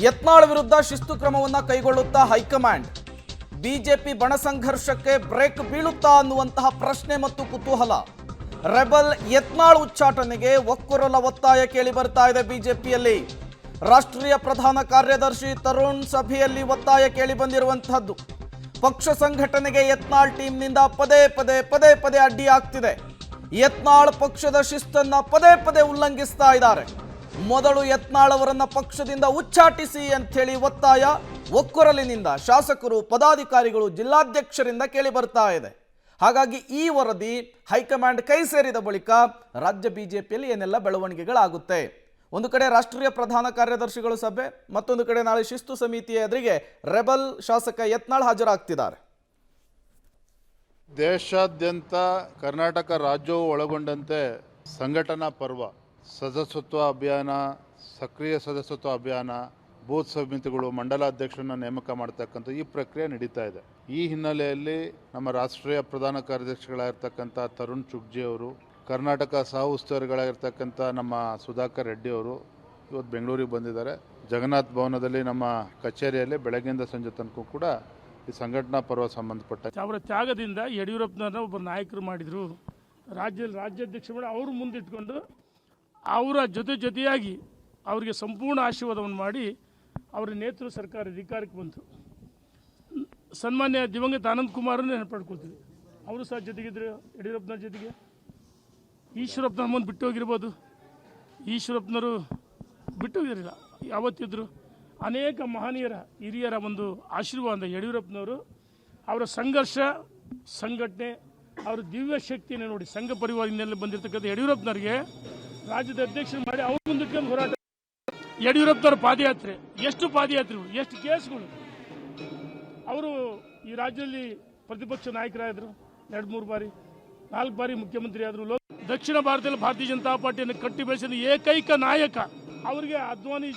ಯತ್ನಾಳ್ ವಿರುದ್ಧ ಶಿಸ್ತು ಕ್ರಮವನ್ನ ಕೈಗೊಳ್ಳುತ್ತಾ ಹೈಕಮಾಂಡ್. ಬಿಜೆಪಿ ಬಣ ಸಂಘರ್ಷಕ್ಕೆ ಬ್ರೇಕ್ ಬೀಳುತ್ತಾ ಅನ್ನುವಂತಹ ಪ್ರಶ್ನೆ ಮತ್ತು ಕುತೂಹಲ. ರೆಬಲ್ ಯತ್ನಾಳ್ ಉಚ್ಚಾಟನೆಗೆ ಒಕ್ಕೊರಲ ಒತ್ತಾಯ ಕೇಳಿ ಬರ್ತಾ ಇದೆ ಬಿಜೆಪಿಯಲ್ಲಿ. ರಾಷ್ಟ್ರೀಯ ಪ್ರಧಾನ ಕಾರ್ಯದರ್ಶಿ ತರುಣ್ ಸಭೆಯಲ್ಲಿ ಒತ್ತಾಯ ಕೇಳಿ ಬಂದಿರುವಂತಹದ್ದು. ಪಕ್ಷ ಸಂಘಟನೆಗೆ ಯತ್ನಾಳ್ ಟೀಮ್ನಿಂದ ಪದೇ ಪದೇ ಅಡ್ಡಿ ಆಗ್ತಿದೆ. ಯತ್ನಾಳ್ ಪಕ್ಷದ ಶಿಸ್ತನ್ನ ಪದೇ ಉಲ್ಲಂಘಿಸ್ತಾ ಇದ್ದಾರೆ. ಮೊದಲು ಯತ್ನಾಳ್ ಅವರನ್ನ ಪಕ್ಷದಿಂದ ಉಚ್ಚಾಟಿಸಿ ಅಂಥೇಳಿ ಒತ್ತಾಯ ಒಕ್ಕೊರಲಿನಿಂದ ಶಾಸಕರು, ಪದಾಧಿಕಾರಿಗಳು, ಜಿಲ್ಲಾಧ್ಯಕ್ಷರಿಂದ ಕೇಳಿ ಬರ್ತಾ ಇದೆ. ಹಾಗಾಗಿ ಈ ವರದಿ ಹೈಕಮಾಂಡ್ ಕೈ ಸೇರಿದ ಬಳಿಕ ರಾಜ್ಯ ಬಿಜೆಪಿಯಲ್ಲಿ ಏನೆಲ್ಲ ಬೆಳವಣಿಗೆಗಳಾಗುತ್ತೆ. ಒಂದು ಕಡೆ ರಾಷ್ಟ್ರೀಯ ಪ್ರಧಾನ ಕಾರ್ಯದರ್ಶಿಗಳು ಸಭೆ, ಮತ್ತೊಂದು ಕಡೆ ನಾಳೆ ಶಿಸ್ತು ಸಮಿತಿಯ ಎದುರಿಗೆ ರೆಬಲ್ ಶಾಸಕ ಯತ್ನಾಳ್ ಹಾಜರಾಗ್ತಿದ್ದಾರೆ. ದೇಶಾದ್ಯಂತ ಕರ್ನಾಟಕ ರಾಜ್ಯವು ಒಳಗೊಂಡಂತೆ ಸಂಘಟನಾ ಪರ್ವ, ಸದಸ್ಯತ್ವ ಅಭಿಯಾನ, ಸಕ್ರಿಯ ಸದಸ್ಯತ್ವ ಅಭಿಯಾನ, ಬೂತ್ ಸಮಿತಿಗಳು, ಮಂಡಲಾಧ್ಯಕ್ಷರನ್ನ ನೇಮಕ ಮಾಡ್ತಕ್ಕಂಥ ಈ ಪ್ರಕ್ರಿಯೆ ನಡೀತಾ ಇದೆ. ಈ ಹಿನ್ನೆಲೆಯಲ್ಲಿ ನಮ್ಮ ರಾಷ್ಟ್ರೀಯ ಪ್ರಧಾನ ಕಾರ್ಯದರ್ಶಿಗಳಾಗಿರ್ತಕ್ಕಂಥ ತರುಣ್ ಚುಗ್ಜಿ ಅವರು, ಕರ್ನಾಟಕ ಸಹ ಉಸ್ತುವಾರಿಗಳಾಗಿರ್ತಕ್ಕಂಥ ನಮ್ಮ ಸುಧಾಕರ್ ರೆಡ್ಡಿ ಅವರು ಇವತ್ತು ಬೆಂಗಳೂರಿಗೆ ಬಂದಿದ್ದಾರೆ. ಜಗನ್ನಾಥ್ ಭವನದಲ್ಲಿ ನಮ್ಮ ಕಚೇರಿಯಲ್ಲಿ ಬೆಳಗ್ಗೆಯಿಂದ ಸಂಜೆ ತನಕ ಕೂಡ ಈ ಸಂಘಟನಾ ಪರ್ವ ಸಂಬಂಧಪಟ್ಟ ಅವರ ತ್ಯಾಗದಿಂದ ಯಡಿಯೂರಪ್ಪನವ್ರನ್ನ ಒಬ್ಬ ನಾಯಕರು ಮಾಡಿದರು. ರಾಜ್ಯಾಧ್ಯಕ್ಷ ಮಾಡಿ ಅವರು ಮುಂದಿಟ್ಕೊಂಡು ಅವರ ಜೊತೆಯಾಗಿ ಅವರಿಗೆ ಸಂಪೂರ್ಣ ಆಶೀರ್ವಾದವನ್ನು ಮಾಡಿ ಅವರ ನೇತೃತ್ವ ಸರ್ಕಾರ ಅಧಿಕಾರಕ್ಕೆ ಬಂತು. ಸನ್ಮಾನ್ಯ ದಿವಂಗತ ಅನಂತ್ ಕುಮಾರನ್ನು ನೆನಪಡ್ಕೊಳ್ತೀವಿ. ಅವರು ಸಹ ಜೊತೆಗಿದ್ರು ಯಡಿಯೂರಪ್ಪನವ್ರ ಜೊತೆಗೆ. ಈಶ್ವರಪ್ಪನ ಮುಂದೆ ಬಿಟ್ಟು ಹೋಗಿರ್ಬೋದು, ಈಶ್ವರಪ್ಪನವರು ಬಿಟ್ಟು ಹೋಗಿರಲಿಲ್ಲ, ಯಾವತ್ತಿದ್ರು. ಅನೇಕ ಮಹನೀಯರ ಹಿರಿಯರ ಒಂದು ಆಶೀರ್ವಾದ ಯಡಿಯೂರಪ್ಪನವರು. ಅವರ ಸಂಘರ್ಷ, ಸಂಘಟನೆ, ಅವರ ದಿವ್ಯ ಶಕ್ತಿಯನ್ನು ನೋಡಿ ಸಂಘ ಪರಿವಾರದಿಂದ ಬಂದಿರತಕ್ಕಂಥ ಯಡಿಯೂರಪ್ಪನವರಿಗೆ ರಾಜ್ಯದ ಅಧ್ಯಕ್ಷರು ಮಾಡಿ ಅವ್ರ ಮುಂದಕ್ಕೆ ಹೋರಾಟ. ಯಡಿಯೂರಪ್ಪನವರ ಪಾದಯಾತ್ರೆ, ಎಷ್ಟು ಪಾದಯಾತ್ರೆಗಳು, ಎಷ್ಟು ಕೇಸ್ಗಳು. ಅವರು ಈ ರಾಜ್ಯದಲ್ಲಿ ಪ್ರತಿಪಕ್ಷ ನಾಯಕರಾದರು, 2-3 ಬಾರಿ, 4 ಬಾರಿ ಮುಖ್ಯಮಂತ್ರಿ ಆದರು. ದಕ್ಷಿಣ ಭಾರತದಲ್ಲಿ ಭಾರತೀಯ ಜನತಾ ಪಾರ್ಟಿಯನ್ನು ಕಟ್ಟಿ ಬೆಳೆಸಿದ ಏಕೈಕ ನಾಯಕ ಅವರಿಗೆ ಅದ್ವಾನಿ